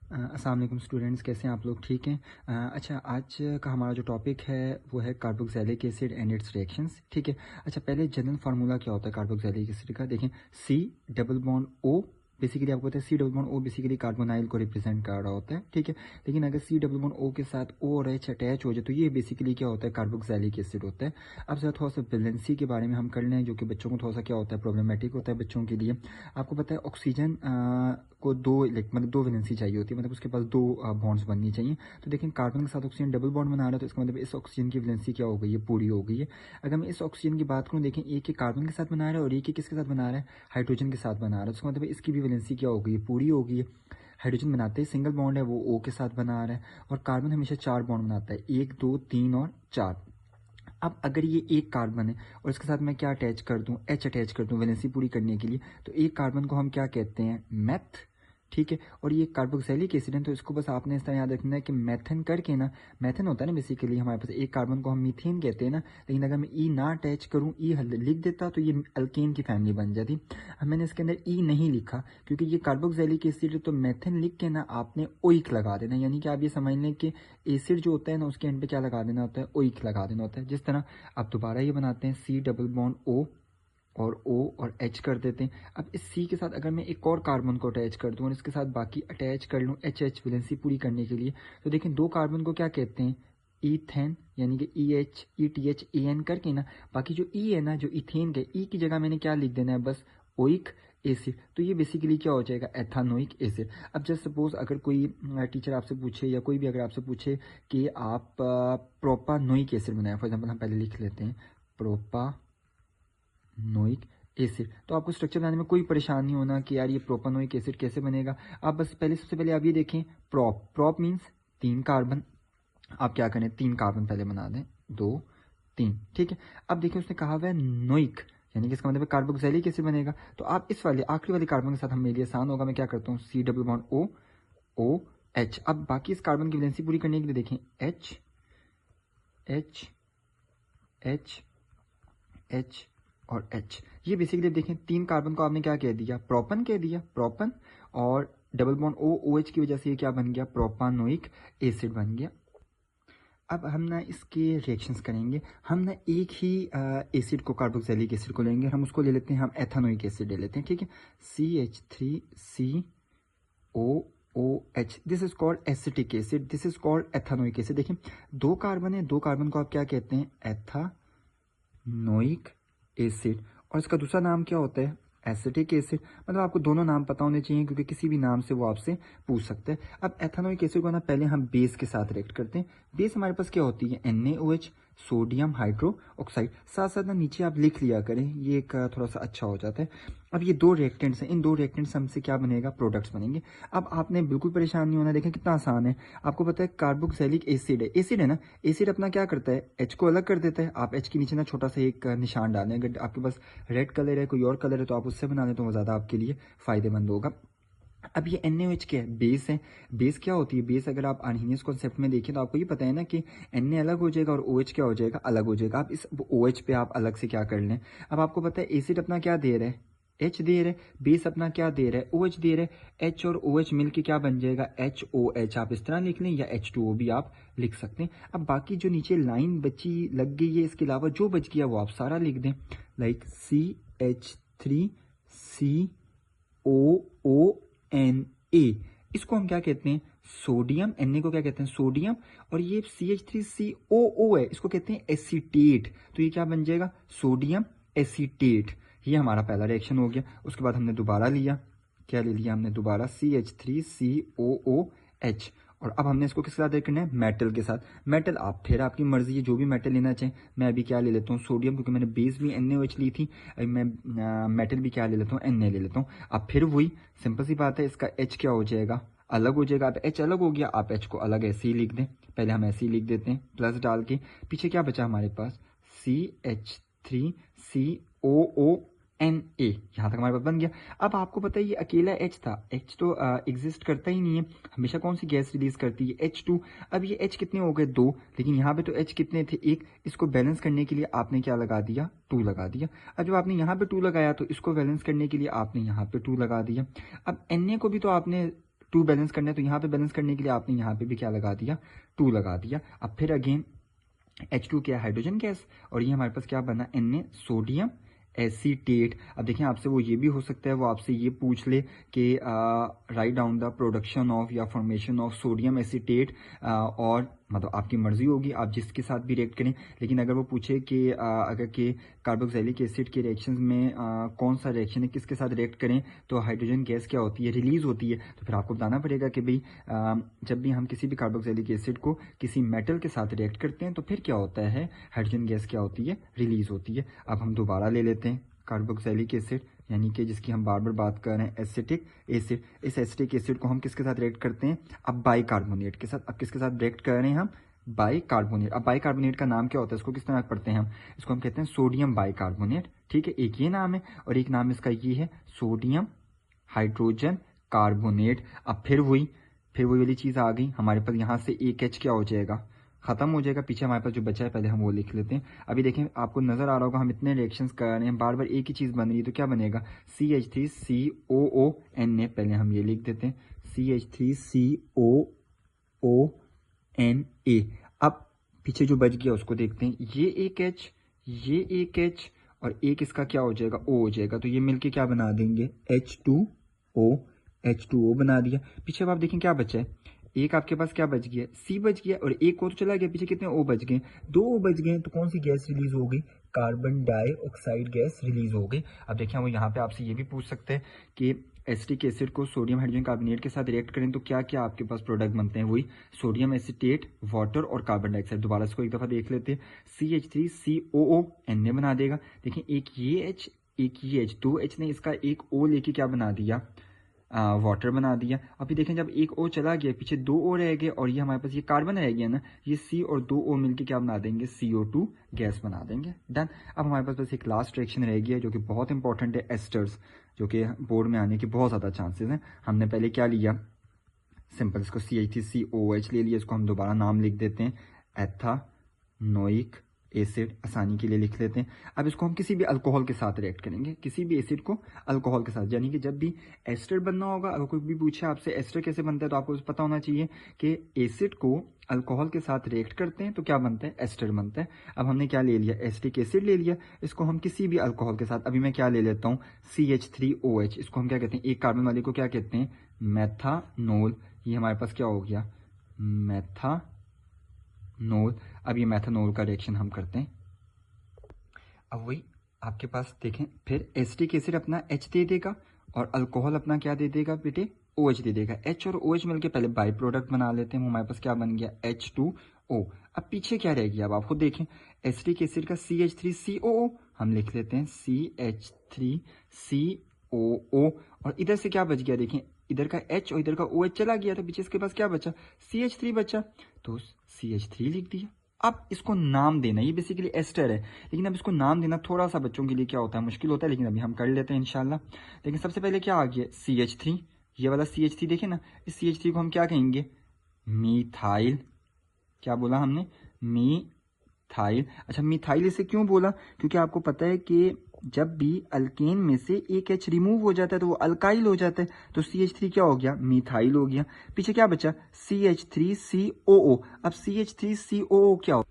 अस्सलाम वालेकुम स्टूडेंट्स, कैसे हैं आप लोग? ठीक हैं। अच्छा, आज का हमारा जो टॉपिक है वो है carboxylic acid and it's reactions. ठीक है। अच्छा, पहले जनरल फार्मूला क्या होता है कार्बोक्सिलिक एसिड का? देखें, C double bond O. Basically आपको पता है C double bond O basically carbonyl को रिप्रेजेंट कर रहा होता है। ठीक है। लेकिन अगर सी डबल बॉन्ड ओ के साथ ओ और एच अटैच हो जाए तो ये बेसिकली क्या होता है? कार्बोक्सिलिक एसिड होता है। अब जरा थोड़ा सा वैलेंसी के बारे में हम कर लें, जो कि बच्चों को थोड़ा सा क्या होता है, प्रॉब्लमेटिक होता है बच्चों के लिए। आपको पता है ऑक्सीजन को मतलब दो वैलेंसी चाहिए होती है, मतलब उसके पास दो बॉन्ड्स बननी चाहिए। तो देखें, कार्बन के साथ ऑक्सीजन डबल बॉन्ड बना रहा है, तो इसका मतलब इस ऑक्सीजन की वैलेंसी क्या हो गई है? पूरी हो गई है। अगर मैं इस ऑक्सीजन की बात करूँ, देखें एक ही कार्बन के साथ बना रहा है और एक ही किसके साथ बना रहा है? हाइड्रोजन के साथ बना रहा है। उसका मतलब इसकी भी वैलेंसी क्या हो गई है? पूरी हो गई है। हाइड्रोजन बनाते ही सिंगल बॉन्ड है, वो ओ के साथ बना रहा है, और कार्बन हमेशा चार बॉन्ड बनाता है, 1 2 3 और 4। अब अगर ये एक कार्बन है और इसके साथ मैं क्या अटैच कर दूं? एच अटैच कर दूं वैलेंसी पूरी करने के लिए, तो एक कार्बन को हम क्या कहते हैं? मैथ। ठीक है। और ये कार्बोक्सिलिक एसिड है, तो इसको बस आपने इस तरह याद रखना है कि मैथन करके ना, मैथन होता है ना बेसिकली हमारे पास, एक कार्बन को हम मीथेन कहते हैं ना, लेकिन अगर मैं ई ना अटैच करूं, ई लिख देता तो ये अल्केन की फैमिली बन जाती। अब मैंने इसके अंदर ई नहीं लिखा क्योंकि ये कार्बोक्सिलिक एसिड है, तो मैथन लिख के ना आपने ओइक लगा देना, यानी कि आप ये समझ लें कि एसिड जो होता है ना उसके एंड पे क्या लगा देना होता है? ओइक लगा देना होता है। जिस तरह आप दोबारा ये बनाते हैं, सी डबल बॉन्ड ओ और O और H कर देते हैं। अब इस C के साथ अगर मैं एक और कार्बन को अटैच कर दूं और इसके साथ बाकी अटैच कर लूं HH वैलेंसी पूरी करने के लिए, तो देखें दो कार्बन को क्या कहते हैं? ईथेन, यानी कि EH ETH EN करके ना, बाकी जो E है ना, जो इथेन के E की जगह मैंने क्या लिख देना है? बस ओइक एसिड। तो ये बेसिकली क्या हो जाएगा? एथानोइक एसिड। अब जस्ट सपोज अगर कोई टीचर आपसे पूछे या कोई भी अगर आपसे पूछे कि आप प्रोपानोइक एसिड बनाए, फॉर एग्जाम्पल हम पहले लिख लेते हैं प्रोपा नोइक एसिड, तो आपको स्ट्रक्चर बनाने में कोई परेशानी नहीं होना कि यार ये प्रोपानोइक एसिड कैसे बनेगा। आप बस पहले, सबसे पहले आप ये देखें, प्रोप मीन्स तीन कार्बन। आप क्या करें? तीन कार्बन पहले बना दें, 2 3। ठीक है। अब देखिए उसने कहा हुआ है नोइक, यानी कि इसका मतलब कार्बोक्सिलिक एसिड बनेगा। तो आप इस वाले आखिरी वाले कार्बन के साथ हम, मेरे लिए आसान होगा, मैं क्या करता हूँ? C double bond O O H. अब बाकी इस कार्बन की वैलेंसी पूरी करने के लिए देखें, एच एच एच एच और H। ये बेसिकली देखें, तीन कार्बन को आपने क्या कह दिया? प्रोपन कह दिया, प्रोपन। और डबल बॉन्ड O OH की वजह से ये क्या बन गया? प्रोपानोइक एसिड बन गया। अब हम ना इसके रिएक्शंस करेंगे। हम ना एक ही एसिड को, कार्बोक्सिलिक एसिड को लेंगे, हम उसको ले लेते हैं, हम एथानोइक एसिड ले लेते हैं। ठीक है। CH3COOH, this is called acetic acid, this is called ethanoic acid. देखिए दो कार्बन है, दो कार्बन को आप क्या कहते हैं? एथानोइक एसिड। और इसका दूसरा नाम क्या होता है? Acetic acid. मतलब आपको दोनों नाम पता होने चाहिए क्योंकि किसी भी नाम से वो आपसे पूछ सकते हैं। अब एथानोइक एसिड को ना पहले हम बेस के साथ रिएक्ट करते हैं। बेस हमारे पास क्या होती है? NaOH, sodium hydro oxide. साथ साथ ना नीचे आप लिख लिया करें, ये एक थोड़ा सा अच्छा हो जाता है। अब ये दो रिएक्टेंट्स हैं, इन दो रिएक्टेंट्स हमसे क्या बनेगा? प्रोडक्ट्स बनेंगे। अब आपने बिल्कुल परेशान नहीं होना, देखें कितना आसान है। आपको पता है कार्बोक्सिलिक एसिड है, एसिड है ना, एसिड अपना क्या करता है? H को अलग कर देता है। आप H के नीचे ना छोटा सा एक निशान डालें, अगर आपके पास रेड कलर है, कोई और कलर है, तो आप उससे बना लें तो वो ज़्यादा आपके लिए फायदेमंद होगा। अब ये NaOH क्या है? बेस है। बेस क्या होती है? बेस अगर आप अर्हीनियस कॉन्सेप्ट में देखें तो आपको ये पता है ना कि Na अलग हो जाएगा और OH क्या हो जाएगा? अलग हो जाएगा। आप इस OH पे आप अलग से क्या कर लें। अब आपको पता है एसिड अपना क्या दे रहा है? H दे रहा है। बेस अपना क्या दे रहा है? OH दे रहा है। H और OH मिलके क्या बन जाएगा? HOH। आप इस तरह लिख लें या H2O भी आप लिख सकते हैं। अब बाकी जो नीचे लाइन बची लग गई है, इसके अलावा जो बच गया वो आप सारा लिख दें, लाइक CH3COONA। इसको हम क्या कहते हैं? सोडियम। Na को क्या कहते हैं? सोडियम। और ये CH3COO है, इसको कहते हैं एसीटेट। तो ये क्या बन जाएगा? Sodium acetate. ये हमारा पहला रिएक्शन हो गया। उसके बाद हमने दोबारा लिया, क्या ले लिया हमने? दोबारा CH3COOH। और अब हमने इसको किसके साथ ऐड करना है? मेटल के साथ। मेटल आप फिर आपकी मर्जी है, जो भी मेटल लेना चाहें। मैं अभी क्या ले लेता हूँ? सोडियम, क्योंकि मैंने बेस भी NaOH ली थी। अभी मैं मेटल भी क्या ले लेता हूँ? Na ले लेता हूँ। अब फिर वही सिंपल सी बात है, इसका H क्या हो जाएगा? अलग हो जाएगा। अब H अलग हो गया, आप H को अलग ऐसे ही लिख दें। पहले हम ऐसे ही लिख देते हैं प्लस डाल के। पीछे क्या बचा हमारे पास? CH3COONA। यहाँ तक हमारे पास बन गया। अब आपको पता है ये अकेला H था, H तो एग्जिस्ट करता ही नहीं है, हमेशा कौन सी गैस रिलीज करती है? H2। अब ये H कितने हो गए? 2। लेकिन यहाँ पे तो H कितने थे? 1। इसको बैलेंस करने के लिए आपने क्या लगा दिया? 2 लगा दिया। अब जब आपने यहाँ पे 2 लगाया तो इसको बैलेंस करने के लिए आपने यहाँ पे 2 लगा दिया। अब Na को भी तो आपने 2 बैलेंस करना है, तो यहाँ पे बैलेंस करने के लिए आपने यहाँ पे भी क्या लगा दिया, 2 लगा दिया। अब फिर अगेन H2 क्या है, हाइड्रोजन गैस, और ये हमारे पास क्या बना, Na सोडियम एसीटेट। अब देखिए आपसे वो ये भी हो सकता है वो आपसे ये पूछ ले कि write down the production of या फॉर्मेशन ऑफ सोडियम एसीटेट, और मतलब आपकी मर्जी होगी आप जिसके साथ भी रिएक्ट करें। लेकिन अगर वो पूछे कि अगर कि कार्बोक्सिलिक एसिड के रिएक्शंस में कौन सा रिएक्शन है, किसके साथ रिएक्ट करें, तो हाइड्रोजन गैस क्या होती है, रिलीज होती है। तो फिर आपको बताना पड़ेगा कि भाई जब भी हम किसी भी कार्बोक्सिलिक एसिड को किसी मेटल के साथ रिएक्ट करते हैं तो फिर क्या होता है, हाइड्रोजन गैस क्या होती है, रिलीज होती है। अब हम दोबारा ले लेते हैं कार्बोक्सिलिक एसिड, यानी कि जिसकी हम बार बार बात कर रहे हैं एसिटिक एसिड। इस एसिटिक एसिड को हम किसके साथ रिएक्ट करते हैं, अब बाइकार्बोनेट के साथ। अब किसके साथ रिएक्ट कर रहे हैं हम, बाइकार्बोनेट। अब बाइकार्बोनेट का नाम क्या होता है, इसको किस तरह पढ़ते हैं हम, इसको हम कहते हैं सोडियम बाइकार्बोनेट, ठीक है। एक ये नाम है और एक नाम इसका ये है सोडियम हाइड्रोजन कार्बोनेट। अब फिर वही वाली चीज आ गई हमारे पास, यहाँ से एक H क्या हो जाएगा, खत्म हो जाएगा। पीछे हमारे पास जो बचा है पहले हम वो लिख लेते हैं। अभी देखें आपको नजर आ रहा होगा हम इतने रिएक्शंस कर रहे हैं, बार बार एक ही चीज बन रही है, तो क्या बनेगा, CH3COONA। पहले हम ये लिख देते हैं CH3COONA। अब पीछे जो बच गया उसको देखते हैं, ये एक H, ये एक H और एक इसका क्या हो जाएगा, O हो जाएगा। तो ये मिलके क्या बना देंगे, H2O बना दिया। पीछे अब आप देखें क्या बचा है, एक आपके पास क्या बच गया, C बच गया और एक और तो चला गया, पीछे कितने O बच गए, 2 O बच गए। तो कौन सी गैस रिलीज हो गई, कार्बन डाइऑक्साइड गैस रिलीज हो गई। अब देखिए हम यहाँ पे आपसे ये भी पूछ सकते हैं कि एसिटिक एसिड को सोडियम हाइड्रोजन कार्बोनेट के साथ रिएक्ट करें तो क्या क्या आपके पास प्रोडक्ट बनते हैं, वही सोडियम एसीटेट, वाटर और कार्बन डाइऑक्साइड। दोबारा इसको एक दफा देख लेते हैं, CH3COONA बना देगा। देखिए एक ये H, एक ये H, 2 H ने इसका एक O लेके क्या बना दिया, वाटर बना दिया। अभी देखें जब एक O चला गया, पीछे 2 O रह गए और ये हमारे पास ये कार्बन रह गया ना, ये C और 2 O मिलके क्या बना देंगे, CO2 गैस बना देंगे। डन। अब हमारे पास बस एक लास्ट रिएक्शन रह गया जो कि बहुत इंपॉर्टेंट है, एस्टर्स, जो कि बोर्ड में आने के बहुत ज़्यादा चांसेस हैं। हमने पहले क्या लिया, सिंपल इसको CH3COOH ले लिया, इसको हम दोबारा नाम लिख देते हैं एथानोइक एसिड, आसानी के लिए लिख लेते हैं। अब इसको हम किसी भी अल्कोहल के साथ रिएक्ट करेंगे, किसी भी एसिड को अल्कोहल के साथ, यानी कि जब भी एस्टर बनना होगा, अगर कोई भी पूछे आपसे एस्टर कैसे बनता है तो आपको पता होना चाहिए कि एसिड को अल्कोहल के साथ रिएक्ट करते हैं तो क्या बनता है, एस्टर बनता है। अब हमने क्या ले लिया, एसिटिक एसिड ले लिया, इसको हम किसी भी अल्कोहल के साथ, अभी मैं क्या ले लेता हूँ CH3OH, इसको हम क्या कहते हैं, एक कार्बन वाले को क्या कहते हैं, मेथानोल। ये हमारे पास क्या हो गया, मेथानोल। अब ये मेथानोल का रिएक्शन हम करते हैं। अब वही आपके पास देखें, फिर एसिटिक एसिड अपना H दे देगा और अल्कोहल अपना क्या दे देगा बेटे, OH दे देगा। H और OH मिलके पहले बाई प्रोडक्ट बना लेते हैं, हमारे पास क्या बन गया, H2O। अब पीछे क्या रह गया, अब आप खुद देखें, एसिटिक एसिड का CH3COO हम लिख लेते हैं CH3COO, और इधर से क्या बच गया, देखें इधर का H और इधर का OH चला गया, तो पीछे इसके पास क्या बचा, CH3 बचा, तो CH3 लिख दिया। अब इसको नाम देना, ये बेसिकली एस्टर है, लेकिन अब इसको नाम देना थोड़ा सा बच्चों के लिए क्या होता है, मुश्किल होता है, लेकिन अभी हम कर लेते हैं इंशाल्लाह। लेकिन सबसे पहले क्या आ गया, CH3, ये वाला CH3 देखे ना, इस CH3 को हम क्या कहेंगे, मिथाइल। क्या बोला हमने, मिथाइल। अच्छा मिथाइल इसे क्यों बोला, क्योंकि आपको पता है कि जब भी अल्केन में से एक H रिमूव हो जाता है तो वो अल्काइल हो जाता है, तो CH3 क्या हो गया, मिथाइल हो गया। पीछे क्या बचा, CH3COO। अब CH3COO क्या हो,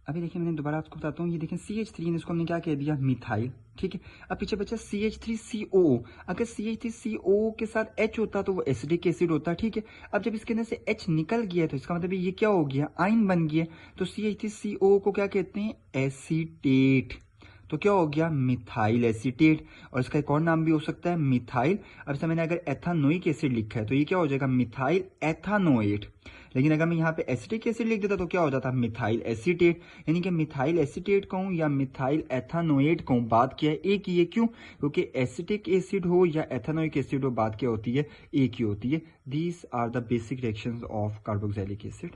अभी देखिए मैंने दोबारा आपको बताता हूँ, ये देखें CH3 इसको हमने क्या कह दिया, मिथाइल, ठीक है। अब पीछे बचा CH3COO। अगर CH3COO के साथ H होता तो वो एसिडिक एसिड होता, ठीक है। अब जब इसके अंदर से H निकल गया तो इसका मतलब ये क्या हो गया, आयन बन गया। तो CH3COO को क्या कहते हैं, एसीटेट। तो क्या हो गया, मिथाइल एसीटेट, और इसका एक और नाम भी हो सकता है मिथाइल। अब जैसे मैंने अगर एथानोइक एसिड लिखा है तो ये क्या हो जाएगा, मिथाइल एथानोएट। लेकिन अगर मैं यहाँ पे एसिटिक एसिड लिख देता तो क्या हो जाता, मिथाइल एसीटेट। यानी कि मिथाइल एसीटेट कहूँ या मिथाइल एथानोएट कहूँ, बात क्या है एक ही है। क्यों, क्योंकि एसिटिक एसिड हो या एथानोइक एसिड हो, बात क्या होती है, एक ही होती है। These are the basic reactions of carboxylic acid.